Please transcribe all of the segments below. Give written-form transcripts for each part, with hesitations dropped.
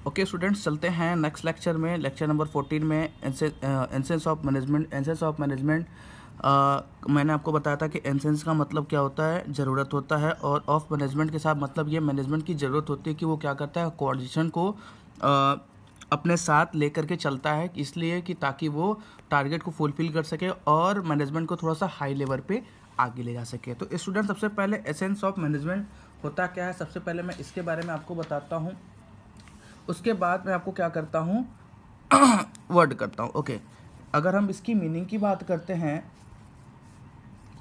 Okay students, चलते हैं next lecture में, लेक्चर नंबर 14 में essence of management. Essence of management मैंने आपको बताया था कि एसेंस का मतलब क्या होता है, ज़रूरत होता है, और ऑफ मैनेजमेंट के साथ मतलब ये मैनेजमेंट की ज़रूरत होती है कि वो क्या करता है, कोऑर्डिनेशन को अपने साथ लेकर के चलता है, इसलिए कि ताकि वो टारगेट को फुलफिल कर सके और मैनेजमेंट को थोड़ा सा हाई लेवल पे आगे ले जा सके। तो स्टूडेंट, सबसे पहले एसेंस ऑफ मैनेजमेंट होता क्या है, सबसे पहले मैं इसके बारे में आपको बताता हूँ, उसके बाद मैं आपको क्या करता हूँ वर्ड करता हूँ। ओके, अगर हम इसकी मीनिंग की बात करते हैं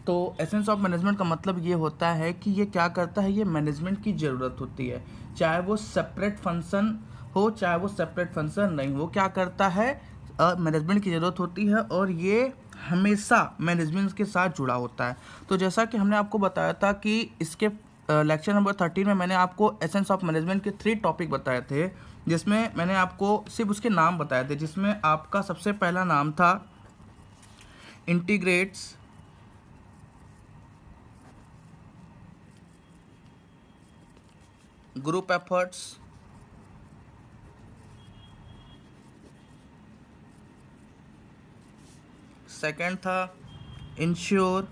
तो एसेंस ऑफ मैनेजमेंट का मतलब ये होता है कि ये क्या करता है, ये मैनेजमेंट की ज़रूरत होती है, चाहे वो सेपरेट फंक्शन हो चाहे वो सेपरेट फंक्शन नहीं हो, क्या करता है, मैनेजमेंट की ज़रूरत होती है और ये हमेशा मैनेजमेंट के साथ जुड़ा होता है। तो जैसा कि हमने आपको बताया था कि इसके लेक्चर नंबर 13 में मैंने आपको एसेंस ऑफ मैनेजमेंट के 3 टॉपिक बताए थे, जिसमें मैंने आपको सिर्फ उसके नाम बताए थे, जिसमें आपका सबसे पहला नाम था इंटीग्रेट्स ग्रुप एफर्ट्स, सेकंड था ensure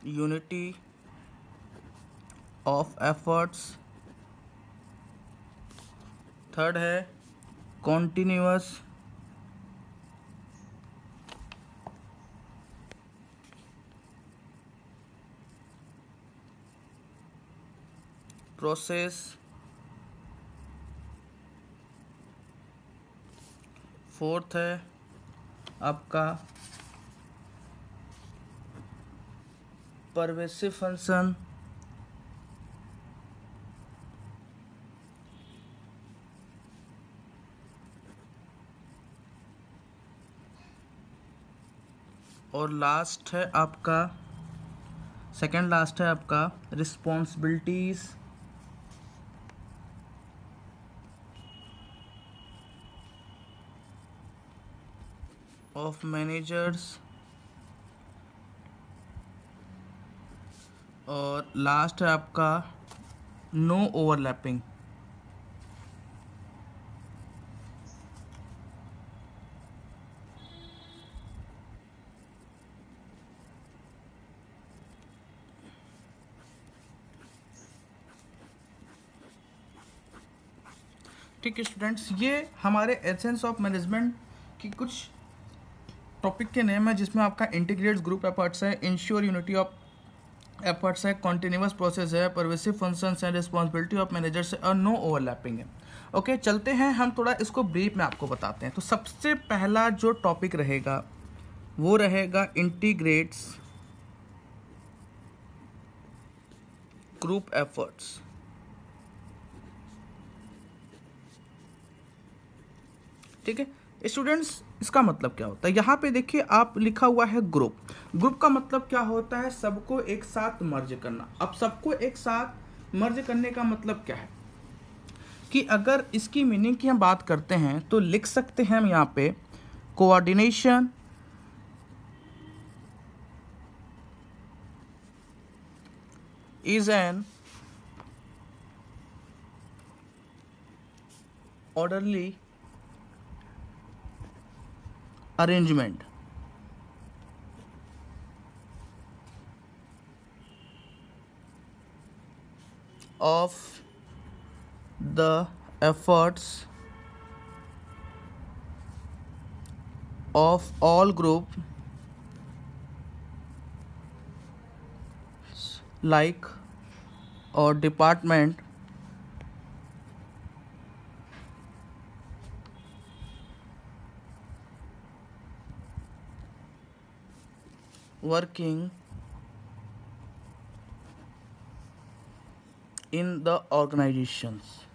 unity of efforts, third है कॉन्टिन्यूअस प्रोसेस, फोर्थ है आपका परवेसिव फंक्शन, और लास्ट है आपका सेकंड लास्ट है आपका रिस्पॉन्सिबिलिटीज ऑफ मैनेजर्स, और लास्ट है आपका नो ओवरलैपिंग। ठीक है स्टूडेंट्स, ये हमारे एसेंस ऑफ मैनेजमेंट की कुछ टॉपिक के नेम है, जिसमें आपका इंटीग्रेट्स ग्रुप एफर्ट्स है, इंश्योर यूनिटी ऑफ एफर्ट्स है, कॉन्टिन्यूअस प्रोसेस है, परवेसिव फंक्शंस है, रिस्पॉन्सिबिलिटी ऑफ मैनेजर्स है और नो ओवरलैपिंग है। ओके, चलते हैं हम थोड़ा इसको ब्रीफ में आपको बताते हैं। तो सबसे पहला जो टॉपिक रहेगा वो रहेगा इंटीग्रेट्स ग्रुप एफर्ट्स। ठीक है स्टूडेंट्स, इसका मतलब क्या होता है, यहाँ पे देखिए आप लिखा हुआ है ग्रुप। ग्रुप का मतलब क्या होता है, सबको एक साथ मर्ज करना। अब सबको एक साथ मर्ज करने का मतलब क्या है कि अगर इसकी मीनिंग की हम बात करते हैं तो लिख सकते हैं हम यहाँ पे coordination is N orderly arrangement of the efforts of all group like or department working in the organizations।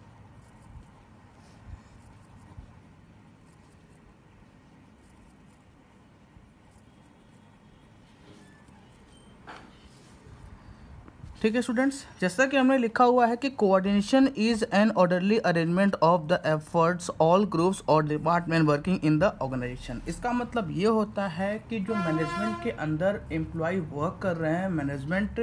ठीक है स्टूडेंट्स, जैसा कि हमने लिखा हुआ है कि coordination is an orderly arrangement of the efforts all groups और department working in the organisation. इसका मतलब ये होता है कि जो मैनेजमेंट के अंदर एम्प्लॉय वर्क कर रहे हैं, मैनेजमेंट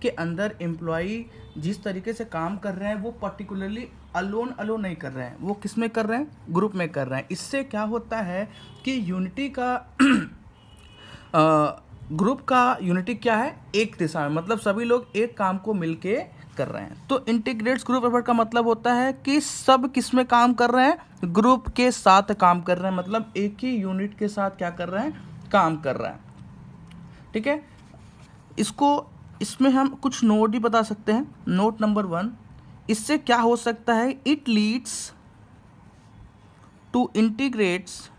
के अंदर एम्प्लॉय जिस तरीके से काम कर रहे हैं वो पर्टिकुलरली अलोन नहीं कर रहे हैं, वो किस में कर रहे हैं, ग्रुप में कर रहे हैं। इससे क्या होता है कि यूनिटी का ग्रुप का यूनिटी क्या है, एक दिशा में, मतलब सभी लोग एक काम को मिलके कर रहे हैं। तो इंटीग्रेट्स ग्रुप एफर्ट का मतलब होता है कि सब किस में काम कर रहे हैं, ग्रुप के साथ काम कर रहे हैं, मतलब एक ही यूनिट के साथ क्या कर रहे हैं, काम कर रहे हैं। ठीक है, इसमें हम कुछ नोट भी बता सकते हैं। नोट नंबर 1, इससे क्या हो सकता है, it leads to integrates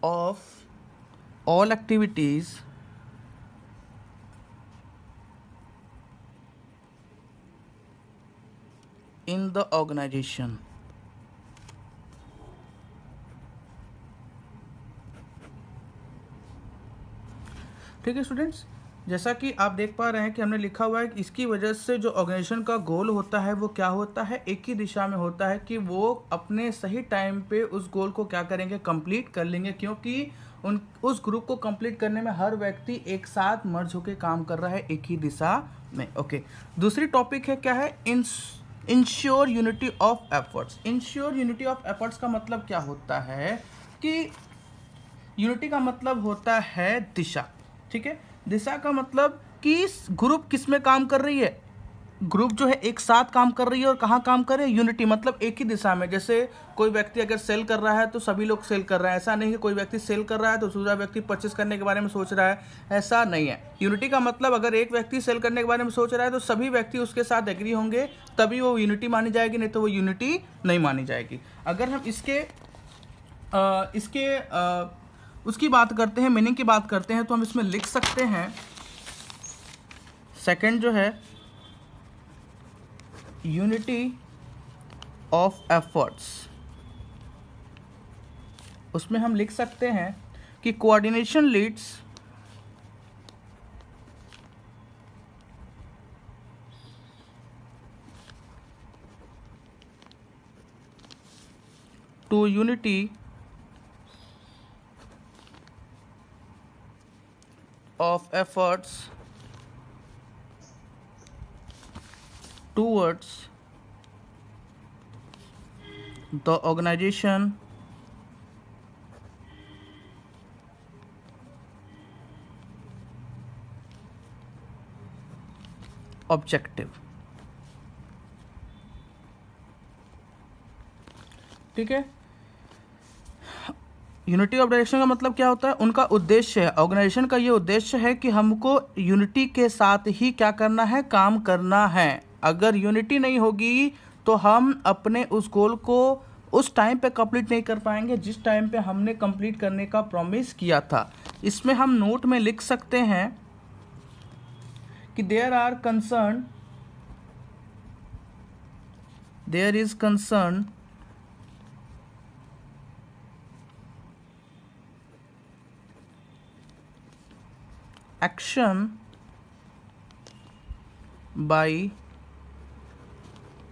of all activities in the organization। ठीक है स्टूडेंट्स, जैसा कि आप देख पा रहे हैं कि हमने लिखा हुआ है कि इसकी वजह से जो ऑर्गेनाइजेशन का गोल होता है वो क्या होता है, एक ही दिशा में होता है कि वो अपने सही टाइम पे उस गोल को क्या करेंगे, कंप्लीट कर लेंगे, क्योंकि उस ग्रुप को कंप्लीट करने में हर व्यक्ति एक साथ मर्ज होकर काम कर रहा है एक ही दिशा में। ओके, दूसरी टॉपिक है क्या है, ensure unity of efforts. Ensure unity of efforts का मतलब क्या होता है कि यूनिटी का मतलब होता है दिशा। ठीक है, दिशा का मतलब कि ग्रुप किस में काम कर रही है, ग्रुप जो है एक साथ काम कर रही है और कहाँ काम कर रहे हैं, यूनिटी, मतलब एक ही दिशा में। जैसे कोई व्यक्ति अगर सेल कर रहा है तो सभी लोग सेल कर रहे हैं, ऐसा नहीं कि कोई व्यक्ति सेल कर रहा है तो दूसरा व्यक्ति परचेस करने के बारे में सोच रहा है, ऐसा नहीं है। यूनिटी का मतलब अगर एक व्यक्ति सेल करने के बारे में सोच रहा है तो सभी व्यक्ति उसके साथ एग्री होंगे, तभी वो यूनिटी मानी जाएगी, नहीं तो वो यूनिटी नहीं मानी जाएगी। अगर हम उसकी बात करते हैं, मीनिंग की बात करते हैं, तो हम इसमें लिख सकते हैं, सेकंड जो है यूनिटी ऑफ एफर्ट्स, उसमें हम लिख सकते हैं कि coordination leads to unity of efforts towards the organization objective। ठीक है, यूनिटी ऑर्गेनाइजेशन का मतलब क्या होता है, उनका उद्देश्य है, ऑर्गेनाइजेशन का ये उद्देश्य है कि हमको यूनिटी के साथ ही क्या करना है, काम करना है। अगर यूनिटी नहीं होगी तो हम अपने उस गोल को उस टाइम पे कंप्लीट नहीं कर पाएंगे जिस टाइम पे हमने कंप्लीट करने का प्रॉमिस किया था। इसमें हम नोट में लिख सकते हैं कि there is concern action by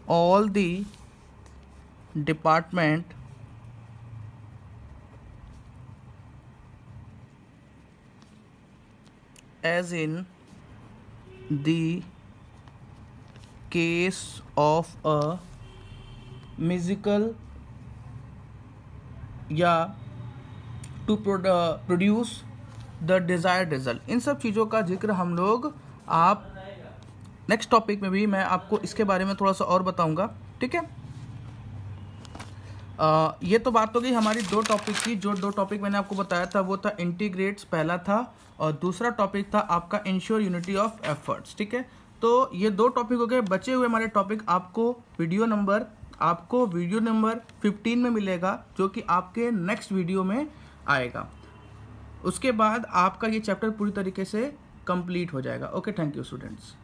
all the department as in the case of a musical या to produce the desired result. इन सब चीज़ों का जिक्र हम लोग आप नेक्स्ट टॉपिक में भी मैं आपको इसके बारे में थोड़ा सा और बताऊंगा। ठीक है, ये तो बात हो गई हमारी दो टॉपिक की। जो दो टॉपिक मैंने आपको बताया था वो था इंटीग्रेट्स पहला था, और दूसरा टॉपिक था आपका इंश्योर यूनिटी ऑफ एफर्ट्स। ठीक है, तो ये दो टॉपिक हो गए। बचे हुए हमारे टॉपिक आपको वीडियो नंबर आपको वीडियो नंबर 15 में मिलेगा, जो कि आपके नेक्स्ट वीडियो में आएगा। उसके बाद आपका ये चैप्टर पूरी तरीके से कंप्लीट हो जाएगा। Okay, thank you students.